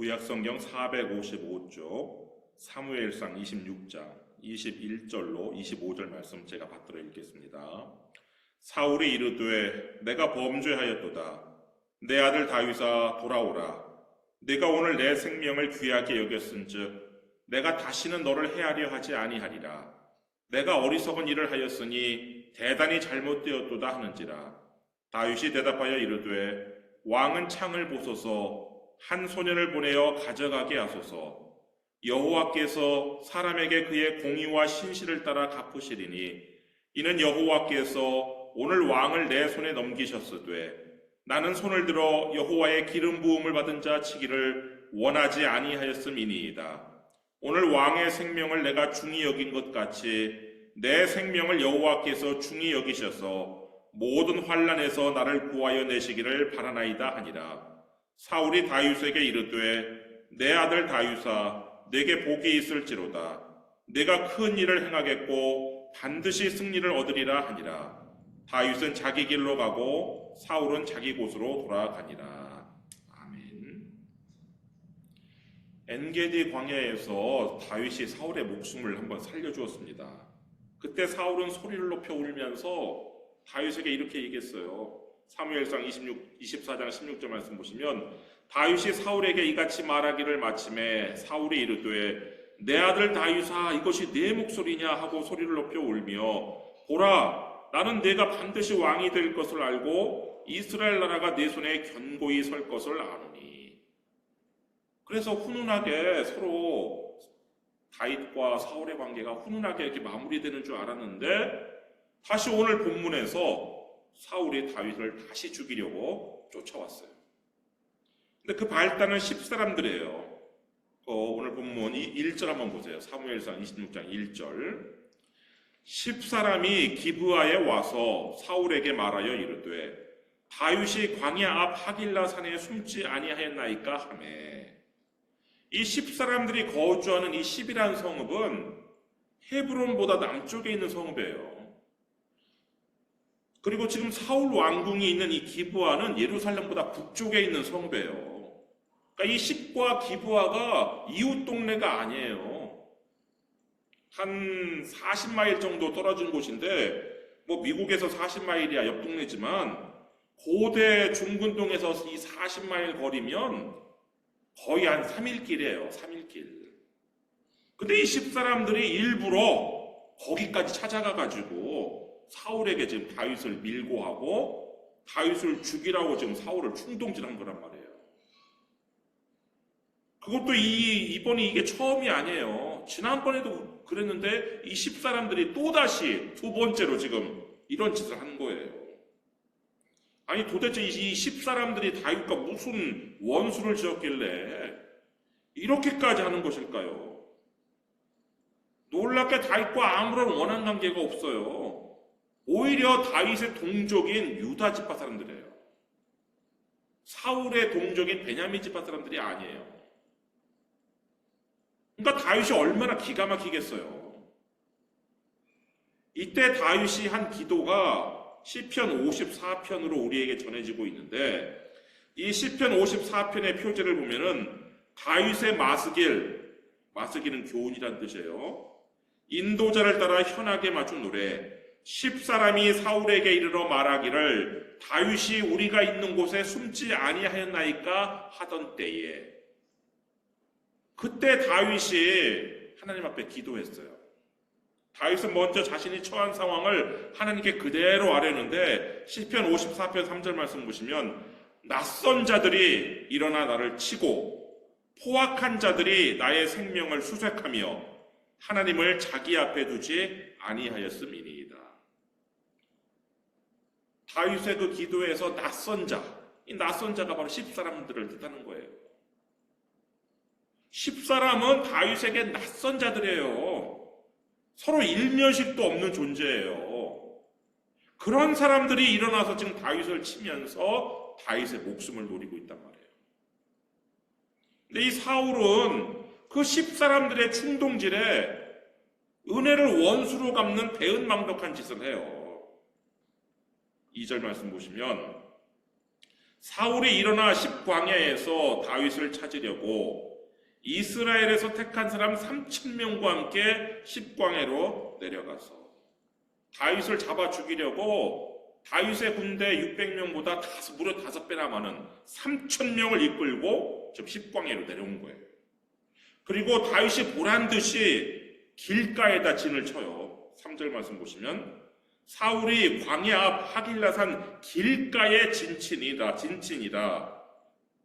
구약성경 455쪽 사무엘상 26장 21절로 25절 말씀 제가 받들어 읽겠습니다. 사울이 이르되 내가 범죄하였도다. 내 아들 다윗아 돌아오라. 내가 오늘 내 생명을 귀하게 여겼은즉 내가 다시는 너를 해하려 하지 아니하리라. 내가 어리석은 일을 하였으니 대단히 잘못되었도다 하는지라. 다윗이 대답하여 이르되 왕은 창을 보소서 한 소년을 보내어 가져가게 하소서. 여호와께서 사람에게 그의 공의와 신실을 따라 갚으시리니 이는 여호와께서 오늘 왕을 내 손에 넘기셨으되 나는 손을 들어 여호와의 기름 부음을 받은 자 치기를 원하지 아니하였음이니이다. 오늘 왕의 생명을 내가 중히 여긴 것 같이 내 생명을 여호와께서 중히 여기셔서 모든 환난에서 나를 구하여 내시기를 바라나이다 하니라. 사울이 다윗에게 이르되 내 아들 다윗아 내게 복이 있을지로다. 내가 큰 일을 행하겠고 반드시 승리를 얻으리라 하니라. 다윗은 자기 길로 가고 사울은 자기 곳으로 돌아가니라. 아멘. 엔게디 광야에서 다윗이 사울의 목숨을 한번 살려주었습니다. 그때 사울은 소리를 높여 울면서 다윗에게 이렇게 얘기했어요. 사무엘상 24장 16절 말씀 보시면 다윗이 사울에게 이같이 말하기를 마침에 사울이 이르되 내 아들 다윗아 이것이 네 목소리냐 하고 소리를 높여 울며 보라 나는 네가 반드시 왕이 될 것을 알고 이스라엘 나라가 네 손에 견고히 설 것을 아노니. 그래서 훈훈하게 서로 다윗과 사울의 관계가 훈훈하게 이렇게 마무리되는 줄 알았는데 다시 오늘 본문에서 사울이 다윗을 다시 죽이려고 쫓아왔어요. 근데 그 발단은 10사람들이에요. 오늘 본문 1절 한번 보세요. 사무엘상 26장 1절. 10사람이 기브아에 와서 사울에게 말하여 이르되 다윗이 광야 앞 하길라 산에 숨지 아니하였나이까 하매. 이 10사람들이 거주하는 이 10이라는 성읍은 헤브론보다 남쪽에 있는 성읍이에요. 그리고 지금 사울 왕궁이 있는 이 기브아는 예루살렘보다 북쪽에 있는 성읍이에요. 그러니까 이 10과 기브아가 이웃 동네가 아니에요. 한 40마일 정도 떨어진 곳인데 뭐 미국에서 40마일이야 옆 동네지만 고대 중근동에서 이 40마일 거리면 거의 한 3일길이에요. 3일길. 근데 이 10사람들이 일부러 거기까지 찾아가가지고 사울에게 지금 다윗을 밀고 하고 다윗을 죽이라고 지금 사울을 충동질한 거란 말이에요. 그것도 이번이 이게 처음이 아니에요. 지난번에도 그랬는데 이 10사람들이 또다시 두 번째로 지금 이런 짓을 한 거예요. 아니 도대체 이 10사람들이 다윗과 무슨 원수를 지었길래 이렇게까지 하는 것일까요? 놀랍게 다윗과 아무런 원한 관계가 없어요. 오히려 다윗의 동족인 유다 지파 사람들이에요. 사울의 동족인 베냐민 지파 사람들이 아니에요. 그러니까 다윗이 얼마나 기가 막히겠어요. 이때 다윗이 한 기도가 시편 54편으로 우리에게 전해지고 있는데 이 시편 54편의 표제를 보면은 다윗의 마스길은 교훈이란 뜻이에요. 인도자를 따라 현하게 맞춘 노래 10사람이 사울에게 이르러 말하기를 다윗이 우리가 있는 곳에 숨지 아니하였나이까 하던 때에 그때 다윗이 하나님 앞에 기도했어요. 다윗은 먼저 자신이 처한 상황을 하나님께 그대로 아뢰는데 시편 54편 3절 말씀 보시면 낯선 자들이 일어나 나를 치고 포악한 자들이 나의 생명을 수색하며 하나님을 자기 앞에 두지 아니하였음이니이다. 다윗의 그 기도에서 낯선 자, 이 낯선 자가 바로 10사람들을 뜻하는 거예요. 10사람은 다윗에게 낯선 자들이에요. 서로 일면식도 없는 존재예요. 그런 사람들이 일어나서 지금 다윗을 치면서 다윗의 목숨을 노리고 있단 말이에요. 근데 이 사울은 그 10사람들의 충동질에 은혜를 원수로 갚는 배은망덕한 짓을 해요. 2절 말씀 보시면 사울이 일어나 십광야에서 다윗을 찾으려고 이스라엘에서 택한 사람 3,000명과 함께 십광야로 내려가서 다윗을 잡아 죽이려고 다윗의 군대 600명보다 무려 5배나 많은 3,000명을 이끌고 지금 십광야로 내려온 거예요. 그리고 다윗이 보란듯이 길가에다 진을 쳐요. 3절 말씀 보시면 사울이 광야 앞 하길라산 길가에 진친이라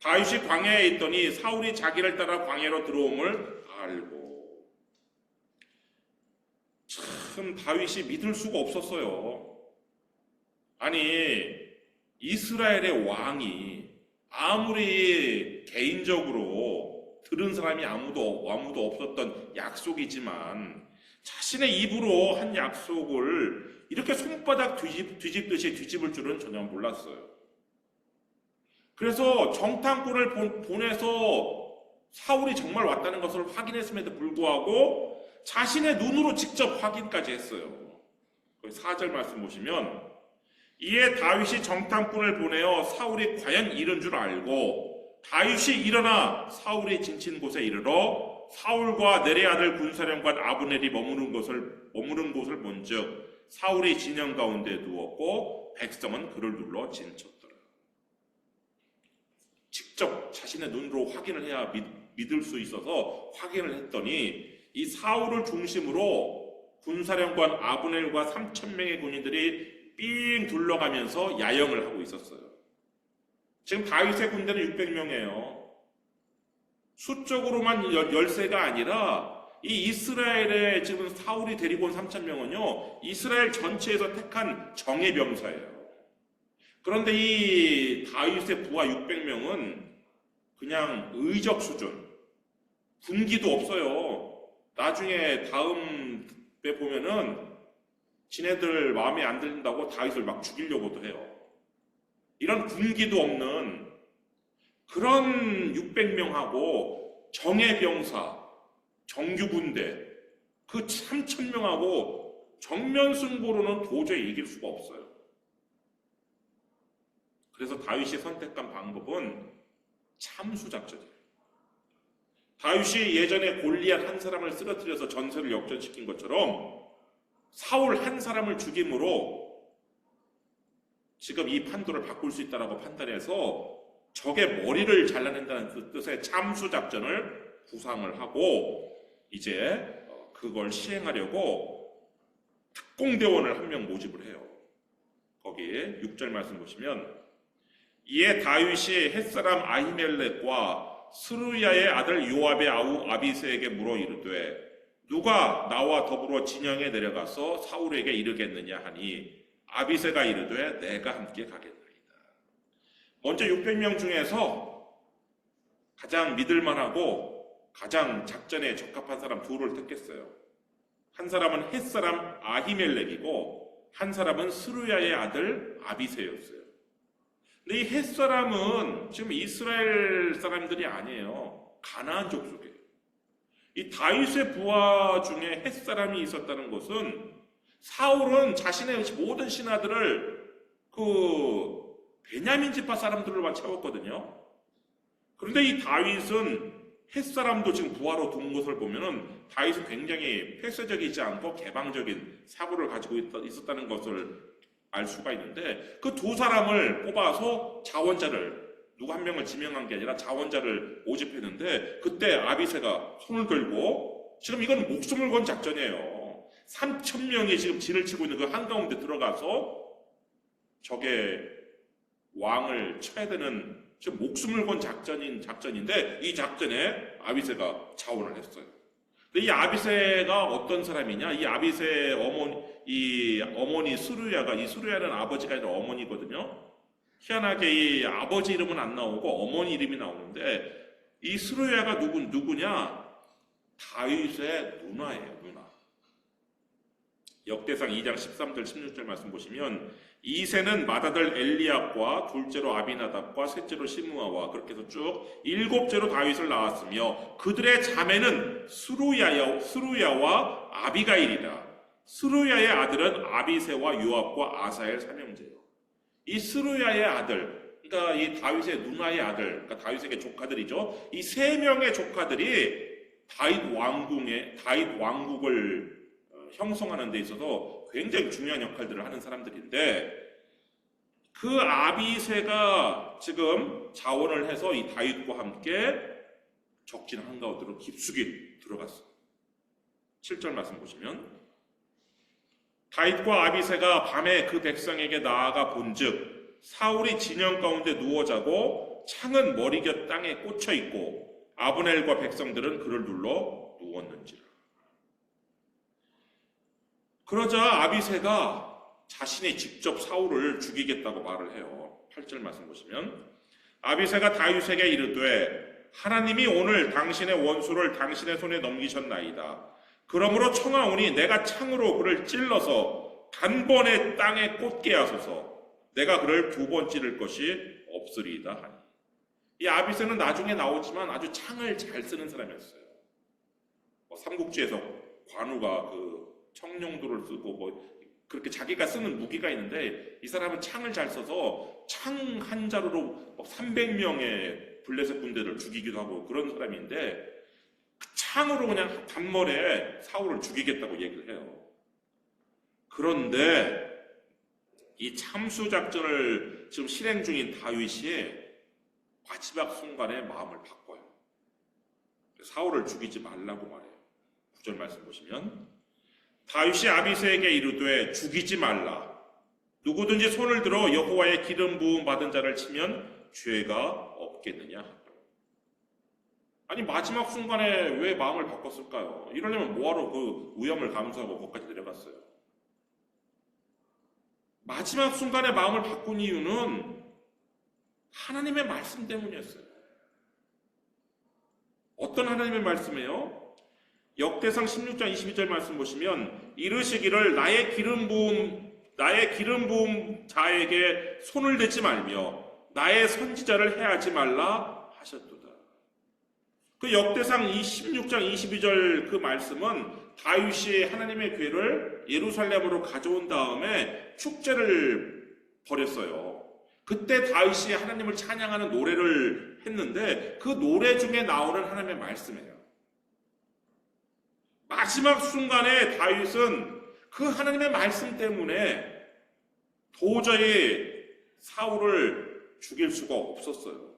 다윗이 광야에 있더니 사울이 자기를 따라 광야로 들어옴을 알고. 참 다윗이 믿을 수가 없었어요. 아니 이스라엘의 왕이 아무리 개인적으로 들은 사람이 아무도 없었던 약속이지만 자신의 입으로 한 약속을 이렇게 손바닥 뒤집듯이 뒤집을 줄은 전혀 몰랐어요. 그래서 정탐꾼을 보내서 사울이 정말 왔다는 것을 확인했음에도 불구하고 자신의 눈으로 직접 확인까지 했어요. 4절 말씀 보시면 이에 다윗이 정탐꾼을 보내어 사울이 과연 이른 줄 알고 다윗이 일어나 사울이 진친 곳에 이르러 사울과 내레 아들 군사령관 아브넬이 머무른 곳을 본즉 사울이 진영 가운데 누웠고 백성은 그를 눌러 진쳤더라. 직접 자신의 눈으로 확인을 해야 믿을 수 있어서 확인을 했더니 이 사울을 중심으로 군사령관 아브넬과 3,000명의 군인들이 삥 둘러가면서 야영을 하고 있었어요. 지금 다윗의 군대는 600명이에요. 수적으로만 열세가 아니라 이 이스라엘에 지금 사울이 데리고 온 3,000명은요 이스라엘 전체에서 택한 정예병사예요. 그런데 이 다윗의 부하 600명은 그냥 의적 수준, 군기도 없어요. 나중에 다음 때 보면은 지네들 마음에 안 들린다고 다윗을 막 죽이려고도 해요. 이런 군기도 없는 그런 600명하고 정예병사, 정규군대 그 3,000명하고 정면 승부로는 도저히 이길 수가 없어요. 그래서 다윗이 선택한 방법은 참수작전이에요. 다윗이 예전에 골리앗 한 사람을 쓰러뜨려서 전세를 역전시킨 것처럼 사울 한 사람을 죽임으로 지금 이 판도를 바꿀 수 있다고 판단해서 적의 머리를 잘라낸다는 뜻의 참수작전을 구상을 하고 이제 그걸 시행하려고 특공대원을 한 명 모집을 해요. 거기에 6절 말씀 보시면 이에 다윗이 햇사람 아히멜렉과 스루야의 아들 요압의 아우 아비새에게 물어 이르되 누가 나와 더불어 진영에 내려가서 사울에게 이르겠느냐 하니 아비새가 이르되 내가 함께 가겠나이다. 먼저 600명 중에서 가장 믿을만하고 가장 작전에 적합한 사람 둘을 택했어요. 한 사람은 햇사람 아히멜렉이고 한 사람은 스루야의 아들 아비새였어요. 근데 이 햇사람은 지금 이스라엘 사람들이 아니에요. 가나안 족속이에요. 이 다윗의 부하 중에 햇사람이 있었다는 것은 사울은 자신의 모든 신하들을 베냐민 지파 사람들로만 채웠거든요. 그런데 이 다윗은 햇사람도 지금 부하로 둔 것을 보면은 다윗은 굉장히 폐쇄적이지 않고 개방적인 사고를 가지고 있었다는 것을 알 수가 있는데 그 두 사람을 뽑아서 자원자를 누구 한 명을 지명한 게 아니라 자원자를 모집했는데 그때 아비새가 손을 들고 지금 이건 목숨을 건 작전이에요. 3,000명이 지금 진을 치고 있는 그 한가운데 들어가서 적의 왕을 쳐야 되는 지금 목숨을 건 작전인데 이 작전에 아비새가 자원을 했어요. 근데 이 아비새가 어떤 사람이냐? 이 아비새의 어머니 스루야가 이 스루야는 아버지가 아니라 어머니거든요. 희한하게 이 아버지 이름은 안 나오고 어머니 이름이 나오는데 이 스루야가 누구냐? 다윗의 누나예요. 누나. 역대상 2장 13절 16절 말씀 보시면 이세는 맏아들 엘리압과 둘째로 아비나답과 셋째로 시므아와 그렇게 해서 쭉 7째로 다윗을 낳았으며 그들의 자매는 스루야와 아비가일이라. 스루야의 아들은 아비새와 요압과 아사엘 삼형제요. 이 스루야의 아들 그러니까 이 다윗의 누나의 아들, 그러니까 다윗에게 조카들이죠. 이 세 명의 조카들이 다윗 왕국을 형성하는 데 있어서 굉장히 중요한 역할들을 하는 사람들인데, 그 아비새가 지금 자원을 해서 이 다윗과 함께 적진 한가운데로 깊숙이 들어갔어요. 7절 말씀 보시면, 다윗과 아비새가 밤에 그 백성에게 나아가 본즉 사울이 진영 가운데 누워 자고 창은 머리곁 땅에 꽂혀 있고 아브넬과 백성들은 그를 눌러 누웠는지라. 그러자 아비새가 자신이 직접 사울을 죽이겠다고 말을 해요. 8절 말씀 보시면, 아비새가 다윗에게 이르되 하나님이 오늘 당신의 원수를 당신의 손에 넘기셨나이다. 그러므로 청하오니 내가 창으로 그를 찔러서 단번에 땅에 꽂게 하소서. 내가 그를 2번 찌를 것이 없으리이다 하니. 이 아비새는 나중에 나오지만 아주 창을 잘 쓰는 사람이었어요. 삼국지에서 관우가 그 청룡도를 쓰고 그렇게 자기가 쓰는 무기가 있는데, 이 사람은 창을 잘 써서 창 한 자루로 300명의 블레셋 군대를 죽이기도 하고 그런 사람인데, 그 창으로 그냥 단번에 사울을 죽이겠다고 얘기를 해요. 그런데 이 참수 작전을 지금 실행 중인 다윗이 마지막 순간에 마음을 바꿔요. 사울을 죽이지 말라고 말해요. 9절 말씀 보시면, 다윗이 아비새에게 이르되 죽이지 말라. 누구든지 손을 들어 여호와의 기름 부음 받은 자를 치면 죄가 없겠느냐. 아니, 마지막 순간에 왜 마음을 바꿨을까요? 이러려면 뭐하러 그 위험을 감수하고 거기까지 내려갔어요? 마지막 순간에 마음을 바꾼 이유는 하나님의 말씀 때문이었어요. 어떤 하나님의 말씀이에요? 역대상 16장 22절 말씀 보시면, 이르시기를 나의 기름 부음 자에게 손을 대지 말며 나의 선지자를 해하지 말라 하셨도다. 그 역대상 16장 22절 그 말씀은 다윗이 하나님의 궤를 예루살렘으로 가져온 다음에 축제를 벌였어요. 그때 다윗이 하나님을 찬양하는 노래를 했는데, 그 노래 중에 나오는 하나님의 말씀이에요. 마지막 순간에 다윗은 그 하나님의 말씀 때문에 도저히 사울을 죽일 수가 없었어요.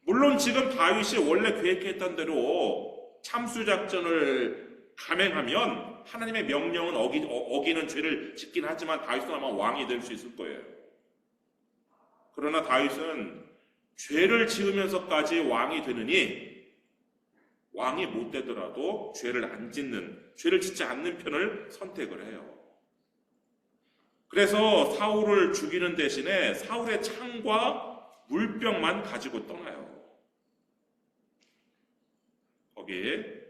물론 지금 다윗이 원래 계획했던 대로 참수작전을 감행하면 하나님의 명령은 어기는 죄를 짓긴 하지만 다윗은 아마 왕이 될 수 있을 거예요. 그러나 다윗은 죄를 지으면서까지 왕이 되느니 왕이 못 되더라도 죄를 짓지 않는 편을 선택을 해요. 그래서 사울을 죽이는 대신에 사울의 창과 물병만 가지고 떠나요. 거기에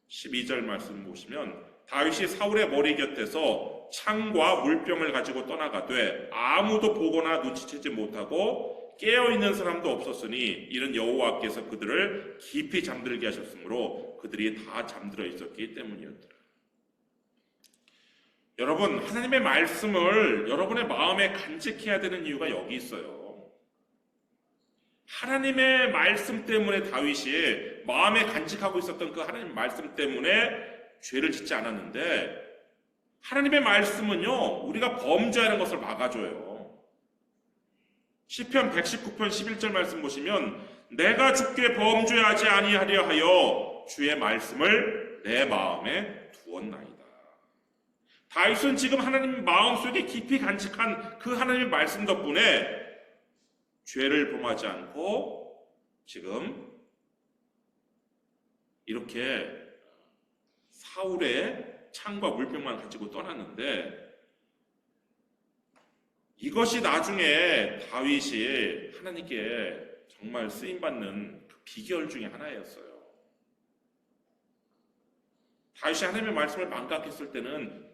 12절 말씀 보시면, 다윗이 사울의 머리 곁에서 창과 물병을 가지고 떠나가되 아무도 보거나 눈치채지 못하고 깨어있는 사람도 없었으니 이는 여호와께서 그들을 깊이 잠들게 하셨으므로 그들이 다 잠들어 있었기 때문이었더라. 여러분, 하나님의 말씀을 여러분의 마음에 간직해야 되는 이유가 여기 있어요. 하나님의 말씀 때문에 다윗이 마음에 간직하고 있었던 그 하나님의 말씀 때문에 죄를 짓지 않았는데, 하나님의 말씀은요, 우리가 범죄하는 것을 막아줘요. 시편 119편 11절 말씀 보시면, 내가 주께 범죄하지 아니하려 하여 주의 말씀을 내 마음에 두었나이다. 다윗은 지금 하나님 마음속에 깊이 간직한 그 하나님의 말씀 덕분에 죄를 범하지 않고 지금 이렇게 사울의 창과 물병만 가지고 떠났는데, 이것이 나중에 다윗이 하나님께 정말 쓰임받는 그 비결 중에 하나였어요. 다윗이 하나님의 말씀을 망각했을 때는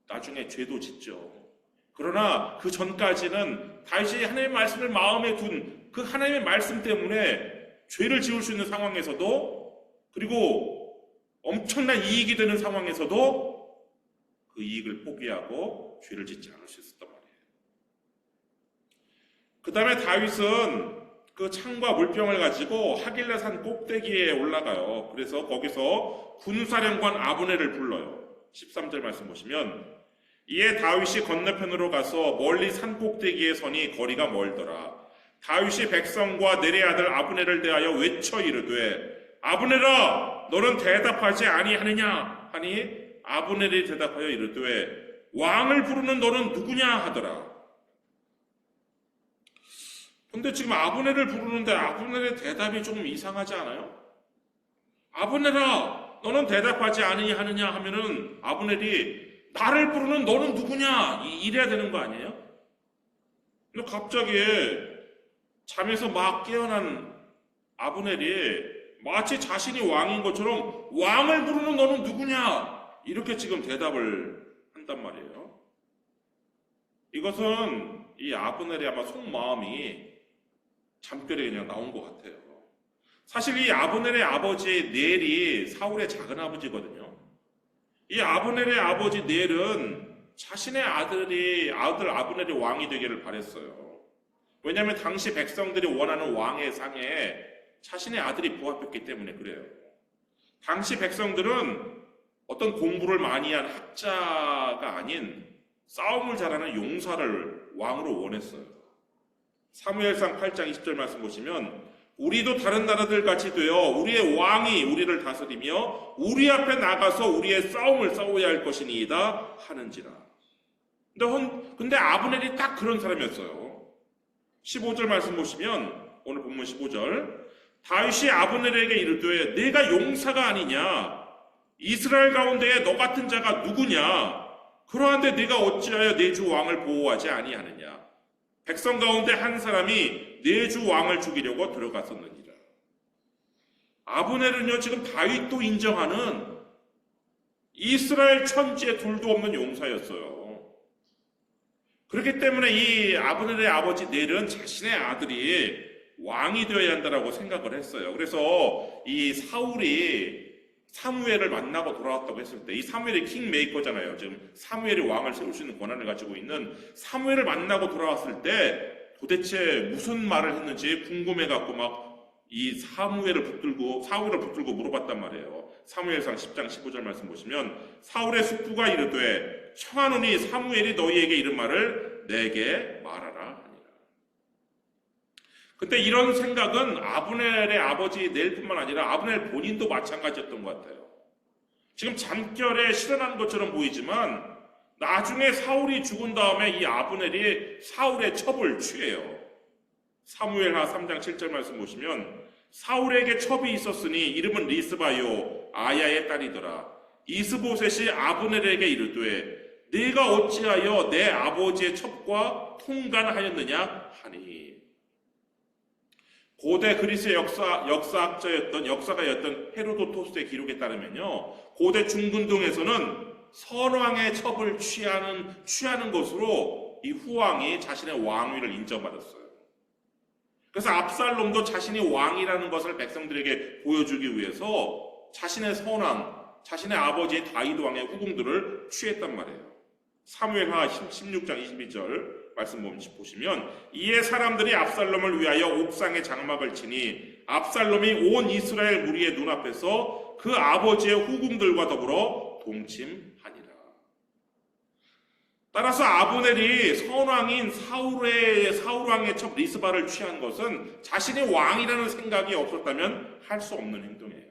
나중에 죄도 짓죠. 그러나 그 전까지는 다윗이 하나님의 말씀을 마음에 둔 그 하나님의 말씀 때문에 죄를 지을 수 있는 상황에서도, 그리고 엄청난 이익이 되는 상황에서도 그 이익을 포기하고 죄를 짓지 않을 수 있었단 말이에요. 그 다음에 다윗은 그 창과 물병을 가지고 하길라산 꼭대기에 올라가요. 그래서 거기서 군사령관 아브넬을 불러요. 13절 말씀 보시면 이에 다윗이 건너편으로 가서 멀리 산 꼭대기에 서니 거리가 멀더라. 다윗이 백성과 내레 아들 아브넬을 대하여 외쳐 이르되 아브넬아 너는 대답하지 아니하느냐 하니 아브넬이 대답하여 이르되 왕을 부르는 너는 누구냐 하더라. 근데 지금 아브넬을 부르는데 아브넬의 대답이 조금 이상하지 않아요? 아브넬아 너는 대답하지 아니하느냐 하면은 아브넬이 나를 부르는 너는 누구냐 이래야 되는 거 아니에요? 근데 갑자기 잠에서 막 깨어난 아브넬이 마치 자신이 왕인 것처럼 왕을 부르는 너는 누구냐 이렇게 지금 대답을 한단 말이에요. 이것은 이 아브넬의 아마 속마음이 잠결에 그냥 나온 것 같아요. 사실 이 아브넬의 아버지 넬이 사울의 작은 아버지거든요. 이 아브넬의 아버지 넬은 자신의 아들 아브넬이 왕이 되기를 바랬어요. 왜냐하면 당시 백성들이 원하는 왕의 상에 자신의 아들이 부합했기 때문에 그래요. 당시 백성들은 어떤 공부를 많이 한 학자가 아닌 싸움을 잘하는 용사를 왕으로 원했어요. 사무엘상 8장 20절 말씀 보시면 우리도 다른 나라들 같이 되어 우리의 왕이 우리를 다스리며 우리 앞에 나가서 우리의 싸움을 싸워야 할 것이니이다 하는지라. 근데 아브넬이 딱 그런 사람이었어요. 15절 말씀 보시면 오늘 본문 15절 다윗이 아브넬에게 이르되 내가 용사가 아니냐 이스라엘 가운데에 너 같은 자가 누구냐 그러한데 네가 어찌하여 내 주 왕을 보호하지 아니하느냐 백성 가운데 한 사람이 내 주 왕을 죽이려고 들어갔었느니라. 아브넬은요 지금 다윗도 인정하는 이스라엘 천지에 둘도 없는 용사였어요. 그렇기 때문에 이 아브넬의 아버지 넬은 자신의 아들이 왕이 되어야 한다라고 생각을 했어요. 그래서 이 사울이 사무엘을 만나고 돌아왔다고 했을 때 이 사무엘이 킹메이커잖아요. 지금 사무엘이 왕을 세울 수 있는 권한을 가지고 있는 사무엘을 만나고 돌아왔을 때 도대체 무슨 말을 했는지 궁금해갖고 막 이 사울을 붙들고 물어봤단 말이에요. 사무엘상 10장 15절 말씀 보시면 사울의 숙부가 이르되 청하노니 사무엘이 너희에게 이른 말을 내게 말하라 하니라. 근데 이런 생각은 아브넬의 아버지 넬뿐만 아니라 아브넬 본인도 마찬가지였던 것 같아요. 지금 잠결에 실현한 것처럼 보이지만 나중에 사울이 죽은 다음에 이 아브넬이 사울의 첩을 취해요. 사무엘하 3장 7절 말씀 보시면 사울에게 첩이 있었으니 이름은 리스바요 아야의 딸이더라. 이스보셋이 아브넬에게 이르되 네가 어찌하여 내 아버지의 첩과 통간하였느냐 하니. 고대 그리스의 역사가였던 헤로도토스의 기록에 따르면요 고대 중근동에서는 선왕의 첩을 취하는 것으로 이 후왕이 자신의 왕위를 인정받았어요. 그래서 압살롬도 자신이 왕이라는 것을 백성들에게 보여주기 위해서 자신의 선왕, 자신의 아버지 다윗 왕의 후궁들을 취했단 말이에요. 사무엘하 16장 22절 말씀 보시면 이에 사람들이 압살롬을 위하여 옥상에 장막을 치니 압살롬이 온 이스라엘 무리의 눈앞에서 그 아버지의 후궁들과 더불어 동침하니라. 따라서 아브넬이 선왕인 사울왕의 첩 리스바를 취한 것은 자신이 왕이라는 생각이 없었다면 할 수 없는 행동이에요.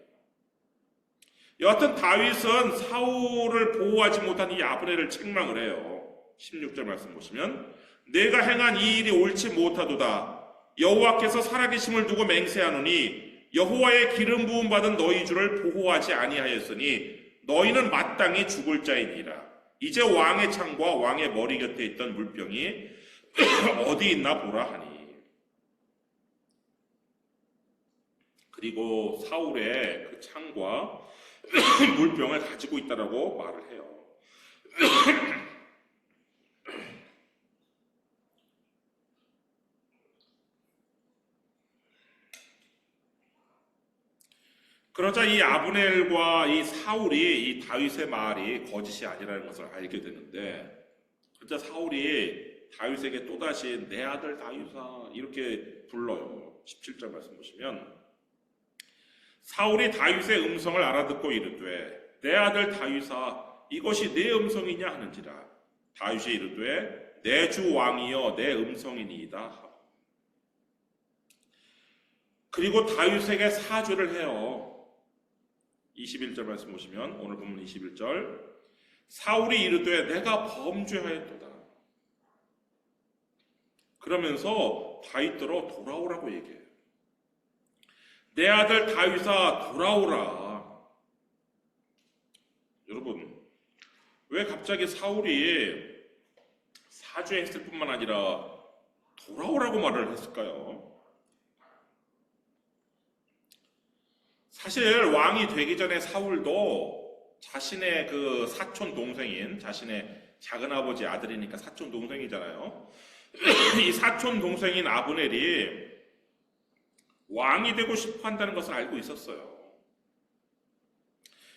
여하튼 다윗은 사울을 보호하지 못한 이 아브넬을 책망을 해요. 16절 말씀 보시면 내가 행한 이 일이 옳지 못하도다. 여호와께서 살아계심을 두고 맹세하노니 여호와의 기름 부음 받은 너희 주를 보호하지 아니하였으니 너희는 마땅히 죽을 자이니라. 이제 왕의 창과 왕의 머리 곁에 있던 물병이 어디 있나 보라 하니. 그리고 사울의 그 창과 물병을 가지고 있다라고 말을 해요. 그러자 이 아브넬과 이 사울이 이 다윗의 말이 거짓이 아니라는 것을 알게 되는데, 그러자 사울이 다윗에게 또다시 내 아들 다윗아 이렇게 불러요. 17절 말씀 보시면 사울이 다윗의 음성을 알아듣고 이르되 내 아들 다윗아 이것이 내 음성이냐 하는지라. 다윗이 이르되 내 주 왕이여 내 음성이니이다. 그리고 다윗에게 사죄를 해요. 21절 말씀 보시면 오늘 본문 21절 사울이 이르되 내가 범죄하였도다. 그러면서 다윗더러 돌아오라고 얘기해요. 내 아들 다윗아 돌아오라. 여러분 왜 갑자기 사울이 사죄했을 뿐만 아니라 돌아오라고 말을 했을까요? 사실 왕이 되기 전에 사울도 자신의 그 사촌 동생인 자신의 작은아버지 아들이니까 사촌 동생이잖아요. 이 사촌 동생인 아브넬이 왕이 되고 싶어 한다는 것을 알고 있었어요.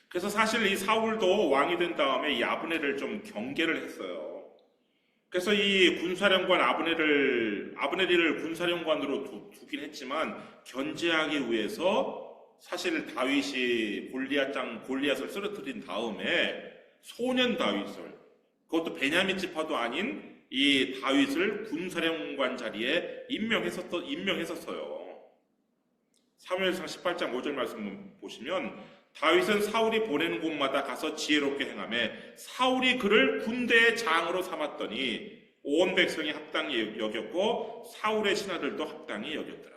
그래서 사실 이 사울도 왕이 된 다음에 이 아브넬을 좀 경계를 했어요. 그래서 이 군사령관 아브넬이를 군사령관으로 두긴 했지만 견제하기 위해서 사실 다윗이 골리앗을 쓰러뜨린 다음에 소년 다윗을, 그것도 베냐민 지파도 아닌 이 다윗을 군사령관 자리에 임명했었어요. 사무엘상 18장 5절 말씀 보시면 다윗은 사울이 보내는 곳마다 가서 지혜롭게 행하며 사울이 그를 군대의 장으로 삼았더니 온 백성이 합당히 여겼고 사울의 신하들도 합당히 여겼더라.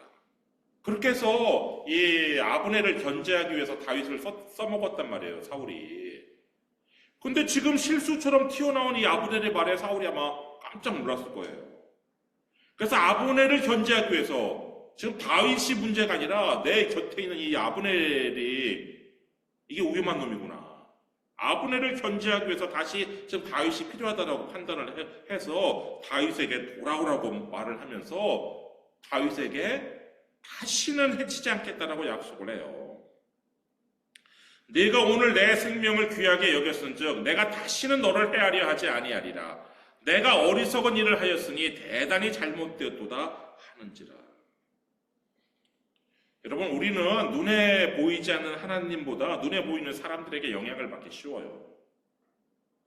그렇게 해서 이 아브넬을 견제하기 위해서 다윗을 써먹었단 말이에요, 사울이. 근데 지금 실수처럼 튀어나온 이 아브넬의 말에 사울이 아마 깜짝 놀랐을 거예요. 그래서 아브넬을 견제하기 위해서 지금 다윗이 문제가 아니라 내 곁에 있는 이 아브넬이 이게 위험한 놈이구나. 아브넬을 견제하기 위해서 다시 지금 다윗이 필요하다라고 판단을 해서 다윗에게 돌아오라고 말을 하면서 다윗에게 다시는 해치지 않겠다라고 약속을 해요. 네가 오늘 내 생명을 귀하게 여겼은즉 내가 다시는 너를 헤아려 하지 아니하리라. 내가 어리석은 일을 하였으니 대단히 잘못되었도다 하는지라. 여러분 우리는 눈에 보이지 않는 하나님보다 눈에 보이는 사람들에게 영향을 받기 쉬워요.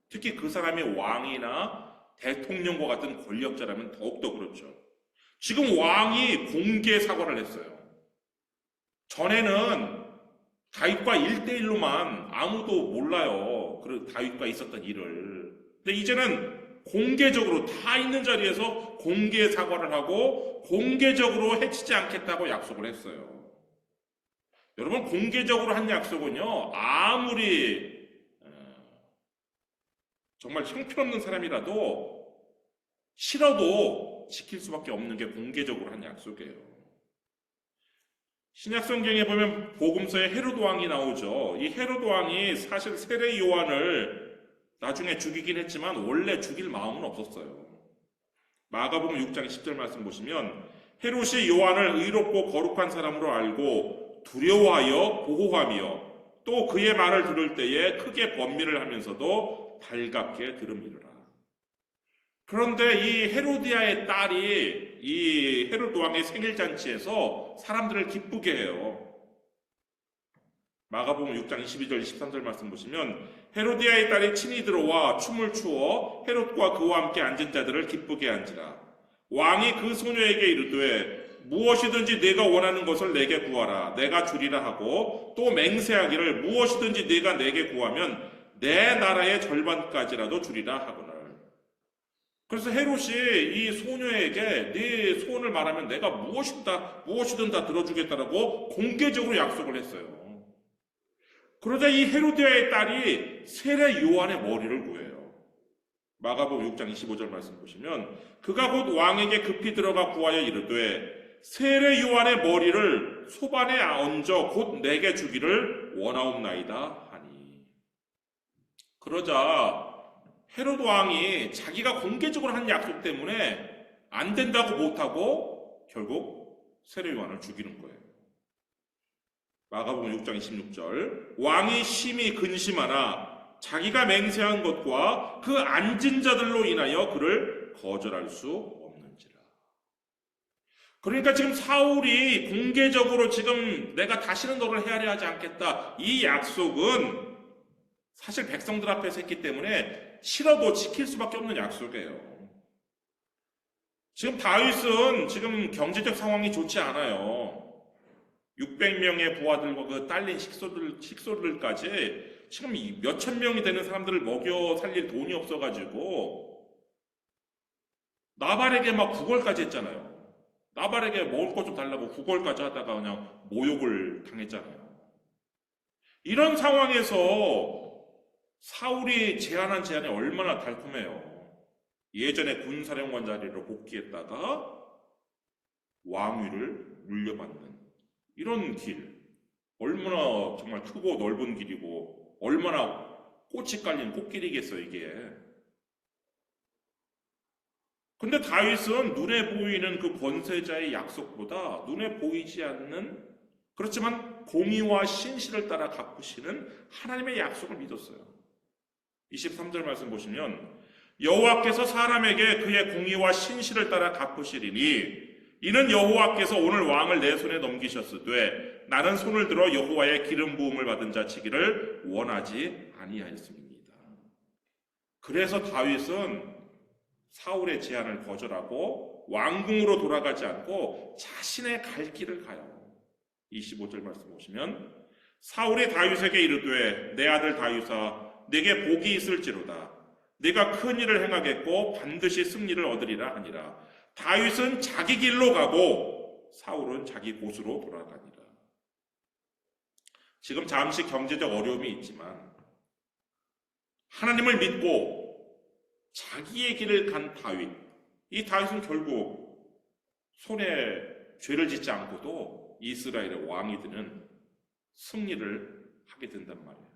특히 그 사람이 왕이나 대통령과 같은 권력자라면 더욱더 그렇죠. 지금 왕이 공개 사과를 했어요. 전에는 다윗과 1대1로만 아무도 몰라요. 그 다윗과 있었던 일을. 근데 이제는 공개적으로 다 있는 자리에서 공개 사과를 하고 공개적으로 해치지 않겠다고 약속을 했어요. 여러분 공개적으로 한 약속은요 아무리 정말 형편없는 사람이라도 싫어도 지킬 수밖에 없는 게 공개적으로 한 약속이에요. 신약 성경에 보면 복음서에 헤로드 왕이 나오죠. 이 헤로드 왕이 사실 세례 요한을 나중에 죽이긴 했지만 원래 죽일 마음은 없었어요. 마가복음 6장 10절 말씀 보시면 헤롯이 요한을 의롭고 거룩한 사람으로 알고 두려워하여 보호하며 또 그의 말을 들을 때에 크게 번민을 하면서도 달갑게 들음이르라. 그런데 이 헤로디아의 딸이 이 헤로드 왕의 생일잔치에서 사람들을 기쁘게 해요. 마가복음 6장 22절 23절 말씀 보시면 헤로디아의 딸이 친히 들어와 춤을 추어 헤롯과 그와 함께 앉은 자들을 기쁘게 한지라. 왕이 그 소녀에게 이르되 무엇이든지 네가 원하는 것을 내게 구하라 내가 주리라 하고 또 맹세하기를 무엇이든지 네가 내게 구하면 내 나라의 절반까지라도 주리라 하거늘. 그래서 헤롯이 이 소녀에게 네 소원을 말하면 내가 무엇이든 다 들어주겠다라고 공개적으로 약속을 했어요. 그러자 이 헤로디아의 딸이 세례 요한의 머리를 구해요. 마가복음 6장 25절 말씀 보시면 그가 곧 왕에게 급히 들어가 구하여 이르되 세례 요한의 머리를 소반에 얹어 곧 내게 주기를 원하옵나이다 하니. 그러자 헤로드 왕이 자기가 공개적으로 한 약속 때문에 안 된다고 못하고 결국 세례 요한을 죽이는 거예요. 마가복음 6장 26절 왕이 심히 근심하나 자기가 맹세한 것과 그 앉은 자들로 인하여 그를 거절할 수 없는지라. 그러니까 지금 사울이 공개적으로 지금 내가 다시는 너를 헤아려 하지 않겠다, 이 약속은 사실 백성들 앞에서 했기 때문에 싫어도 지킬 수밖에 없는 약속이에요. 지금 다윗은 지금 경제적 상황이 좋지 않아요. 600명의 부하들과 그 딸린 식소들까지 지금 몇천 명이 되는 사람들을 먹여 살릴 돈이 없어가지고 나발에게 막 구걸까지 했잖아요. 나발에게 먹을 것 좀 달라고 구걸까지 하다가 그냥 모욕을 당했잖아요. 이런 상황에서 사울이 제안한 제안이 얼마나 달콤해요. 예전에 군사령관 자리로 복귀했다가 왕위를 물려받는 이런 길, 얼마나 정말 크고 넓은 길이고 얼마나 꽃이 깔린 꽃길이겠어 이게. 근데 다윗은 눈에 보이는 그 권세자의 약속보다 눈에 보이지 않는, 그렇지만 공의와 신실을 따라 갚으시는 하나님의 약속을 믿었어요. 23절 말씀 보시면 여호와께서 사람에게 그의 공의와 신실을 따라 갚으시리니 이는 여호와께서 오늘 왕을 내 손에 넘기셨으되 나는 손을 들어 여호와의 기름 부음을 받은 자 치기를 원하지 아니하였습니다. 그래서 다윗은 사울의 제안을 거절하고 왕궁으로 돌아가지 않고 자신의 갈 길을 가요. 25절 말씀 보시면 사울이 다윗에게 이르되 내 아들 다윗아 내게 복이 있을지로다. 내가 큰 일을 행하겠고 반드시 승리를 얻으리라 하니라. 다윗은 자기 길로 가고 사울은 자기 곳으로 돌아가니라. 지금 잠시 경제적 어려움이 있지만 하나님을 믿고 자기의 길을 간 다윗, 이 다윗은 결국 손에 죄를 짓지 않고도 이스라엘의 왕이 되는 승리를 하게 된단 말이에요.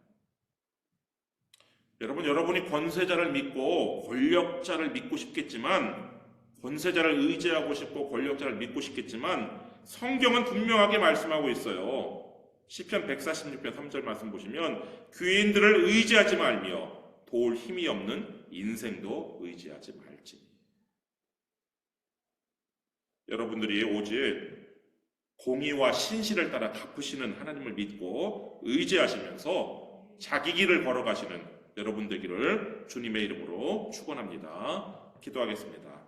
여러분이 권세자를 믿고 권력자를 믿고 싶겠지만, 권세자를 의지하고 싶고 권력자를 믿고 싶겠지만 성경은 분명하게 말씀하고 있어요. 시편 146편 3절 말씀 보시면 귀인들을 의지하지 말며 도울 힘이 없는 인생도 의지하지 말지. 여러분들이 오직 공의와 신실을 따라 갚으시는 하나님을 믿고 의지하시면서 자기 길을 걸어가시는 여러분 되기를 주님의 이름으로 축원합니다. 기도하겠습니다.